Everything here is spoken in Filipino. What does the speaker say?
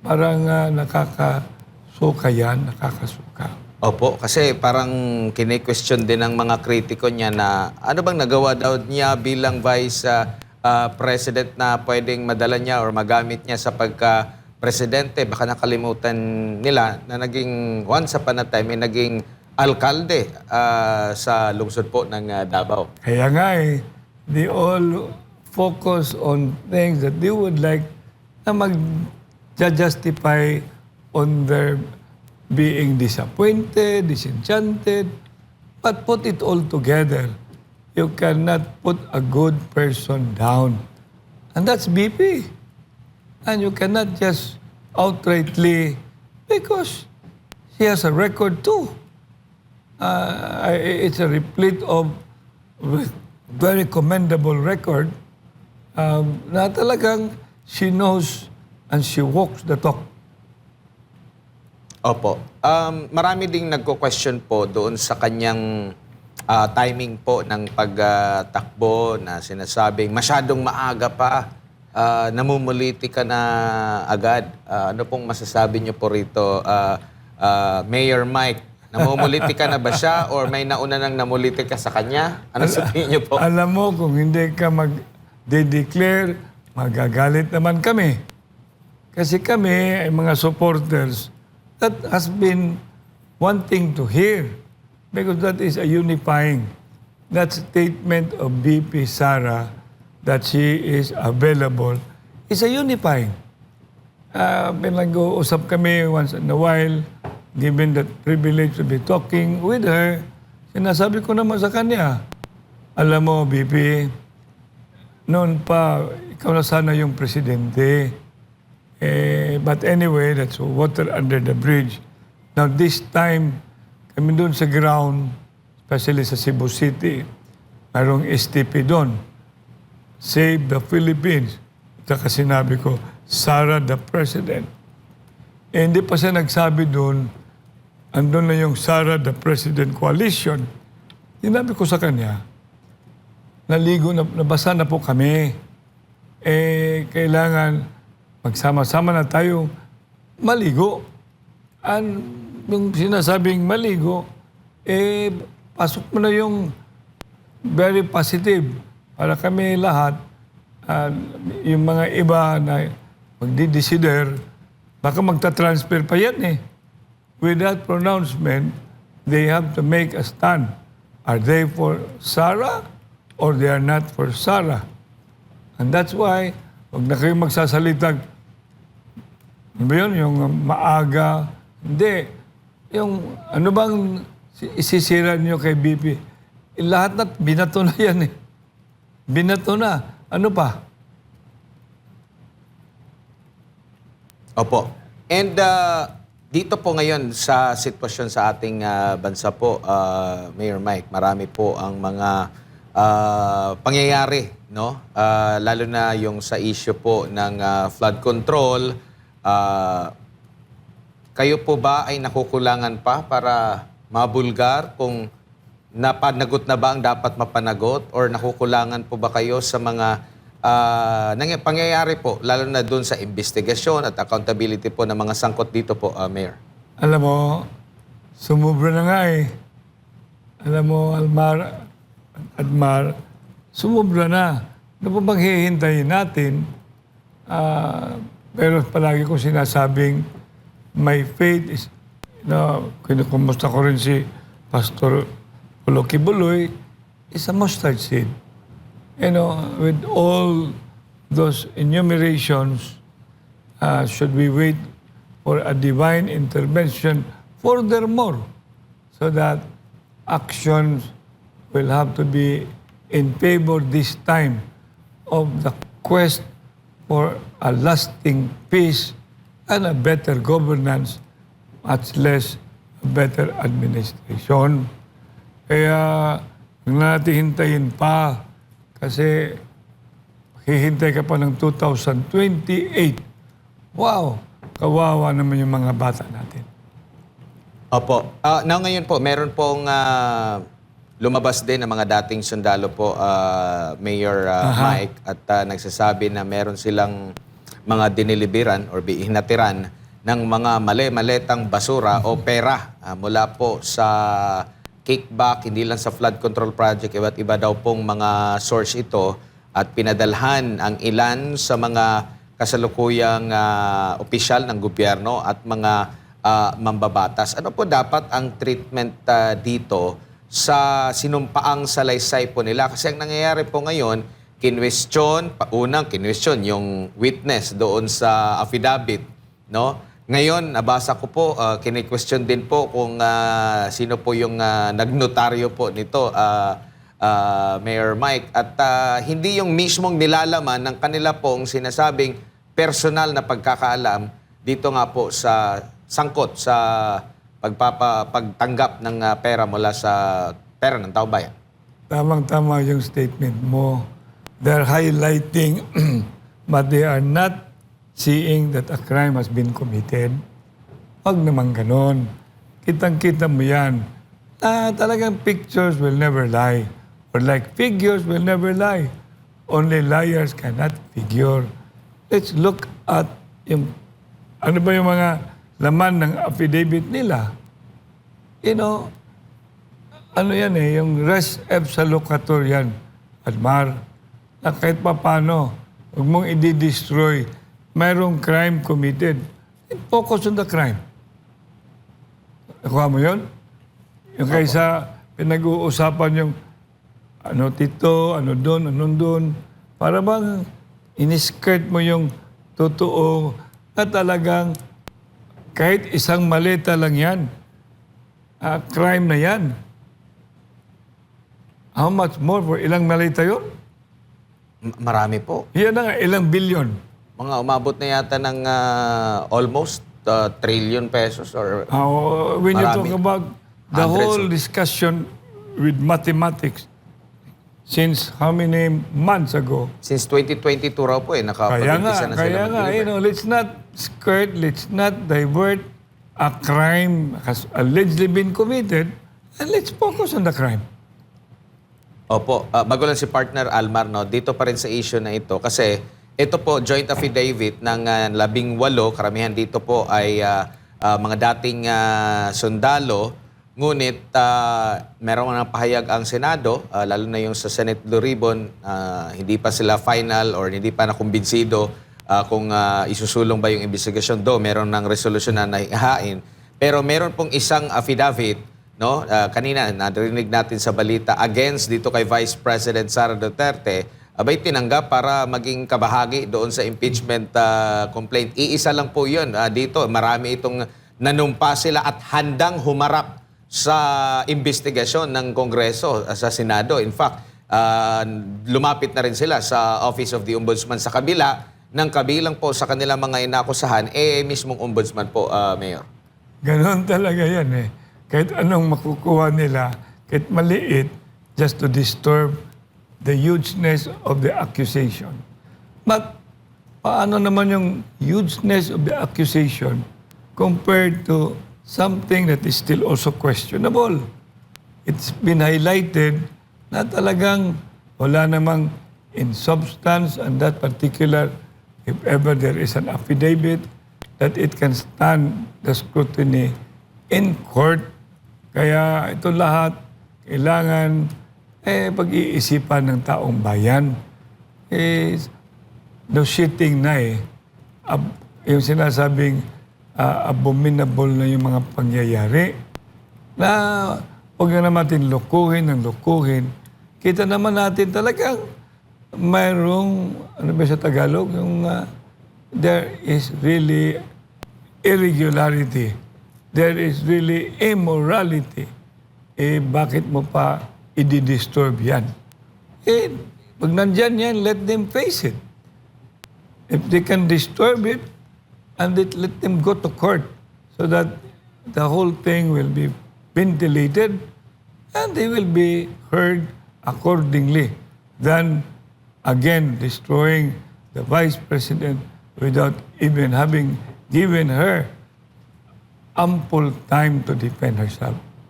parang nakakasuka yan, nakakasuka. Opo, kasi parang kine-question din ng mga kritiko niya na ano bang nagawa daw niya bilang Vice President na pwedeng madala niya or magamit niya sa pagka-presidente. Baka nakalimutan nila na naging once upon a time, naging alkalde sa lungsod po ng Davao. Kaya nga they all focus on things that they would like na mag-justify on their being disappointed, disenchanted, but put it all together. You cannot put a good person down. And that's BP. And you cannot just outrightly, because she has a record too. It's a replete of very commendable record na talagang she knows and she walks the talk. Opo. Marami ding nagko-question po doon sa kanyang timing po ng pagtakbo na sinasabing masyadong maaga pa, namumuliti ka na agad. Ano pong masasabi niyo po rito, Mayor Mike? Namumuliti ka na ba siya or may nauna nang namuliti ka sa kanya? Ano sa tingin niyo po? Alam mo, kung hindi ka mag-declare, magagalit naman kami. Kasi kami ay mga supporters that has been wanting to hear, because that is a unifying. That statement of BP Sara that she is available is a unifying. Pinag-uusap kami once in a while, given that privilege to be talking with her, sinasabi ko naman sa kanya, alam mo, BP, noon pa, ikaw na sana yung presidente. But anyway, that's water under the bridge. Now this time, kami doon sa ground, especially sa Cebu City, mayroong STP doon. Save the Philippines. Saka sinabi ko, Sara the President. Hindi pa siya nagsabi doon, andun na yung Sara the President Coalition. Sinabi ko sa kanya, naligo, nabasa na po kami. Kailangan magsama-sama na tayo maligo. Yung sinasabing maligo, pasok mo na yung very positive para kami lahat. Yung mga iba na magdidesider, baka magta-transfer pa yan With that pronouncement, they have to make a stand. Are they for Sara or they are not for Sara? And that's why, huwag na kayong magsasalitag, ano ba yun? Yung maaga. Hindi. Yung ano bang isisira niyo kay BP? Lahat na, binato na yan Binato na. Ano pa? Opo. And dito po ngayon sa sitwasyon sa ating bansa po, Mayor Mike, marami po ang mga pangyayari, no? Lalo na yung sa issue po ng flood control. Kayo po ba ay nakukulangan pa para mabulgar kung napanagot na ba ang dapat mapanagot or nakukulangan po ba kayo sa mga pangyayari po, lalo na doon sa investigasyon at accountability po ng mga sangkot dito po, Mayor? Alam mo, sumubra na nga Alam mo, Admar, sumubra na. Ano pa bang hihintayin natin? Pero palagi ko sinasabing, my faith is, kinukumusta ko rin si Pastor Puloki Buloy, is a mustard seed. With all those enumerations, should we wait for a divine intervention furthermore, so that actions will have to be in favor this time of the quest for a lasting peace and a better governance, much less a better administration. Kaya huwag natin hintayin pa kasi hihintay ka pa ng 2028. Wow! Kawawa naman yung mga bata natin. Opo. Ngayon po, meron pong lumabas din ng mga dating sundalo po, Mayor Mike, at nagsasabi na meron silang mga diniliberan or hinatiran ng mga mali-maletang basura o pera mula po sa kickback, hindi lang sa flood control project, iba't iba daw pong mga source ito at pinadalhan ang ilan sa mga kasalukuyang opisyal ng gobyerno at mga mambabatas. Ano po dapat ang treatment dito sa sinumpaang salaysay po nila? Kasi ang nangyayari po ngayon, unang kinwestiyon yung witness doon sa affidavit, no? Ngayon, nabasa ko po, kini-question din po kung sino po yung nagnotaryo po nito, Mayor Mike. At hindi yung mismong nilalaman ng kanila pong sinasabing personal na pagkakaalam dito nga po sa sangkot sa pagtanggap ng pera mula sa pera ng taong bayan. Tamang-tama yung statement mo. They're highlighting but they are not seeing that a crime has been committed. Wag naman ganon. Kitang-kita mo yan. Talagang pictures will never lie. Or like figures will never lie. Only liars cannot figure. Let's look at yung ano ba yung mga laman ng affidavit nila. You know, ano yan yung res ipsa locator yan, Admar, na kahit pa paano, huwag mong i-destroy, mayroong crime committed. Focus on the crime. Nakuha mo yun? Yung kaysa pinag-uusapan yung ano tito, ano doon, para bang iniskirt mo yung totoo na talagang kahit isang maleta lang yan, crime na yan. How much more for ilang maleta yun? Marami po. Yan na nga, ilang bilyon. Mga umabot na yata ng almost trillion pesos or When you marami. talk about the Hundreds whole of- discussion with mathematics, since how many months ago? Since 2022 raw po nakapag-umpisa na sila mag-deliver. Let's not skirt, let's not divert a crime has allegedly been committed, and let's focus on the crime. Opo, bago lang si partner Almar, no, dito pa rin sa issue na ito kasi ito po, joint affidavit ng 18, karamihan dito po ay mga dating sundalo, ngunit meron ng pahayag ang Senado, lalo na yung sa Senate Blue Ribbon, hindi pa sila final or hindi pa nakumbinsido kung isusulong ba yung investigasyon do, meron ng resolusyon na naihain. Pero meron pong isang affidavit, no? Kanina, narinig natin sa balita, against dito kay Vice President Sara Duterte, abay tinanggap para maging kabahagi doon sa impeachment complaint. Iisa lang po yun dito. Marami itong nanumpa sila at handang humarap sa investigasyon ng Kongreso, sa Senado. In fact, lumapit na rin sila sa Office of the Ombudsman sa kabila ng kabilang po sa kanilang mga inakusahan, mismong ombudsman po, Mayor. Ganon talaga yan eh. Kahit anong makukuha nila, kahit maliit, just to disturb the hugeness of the accusation. But paano naman yung hugeness of the accusation compared to something that is still also questionable? It's been highlighted na talagang wala namang in substance and that particular, if ever there is an affidavit, that it can stand the scrutiny in court. Kaya ito lahat, kailangan pag-iisipan ng taong bayan. No shitting na yung sinasabing abominable na yung mga pangyayari na huwag na natin lukuhin ng lukuhin. Kita naman natin talagang mayroong, ano ba sa Tagalog, yung there is really irregularity. There is really immorality. Bakit mo pa i-disturb yan? Pag nandyan yan, let them face it. If they can disturb it, and let them go to court so that the whole thing will be ventilated and they will be heard accordingly than, again, destroying the Vice President without even having given her ample time to defend herself.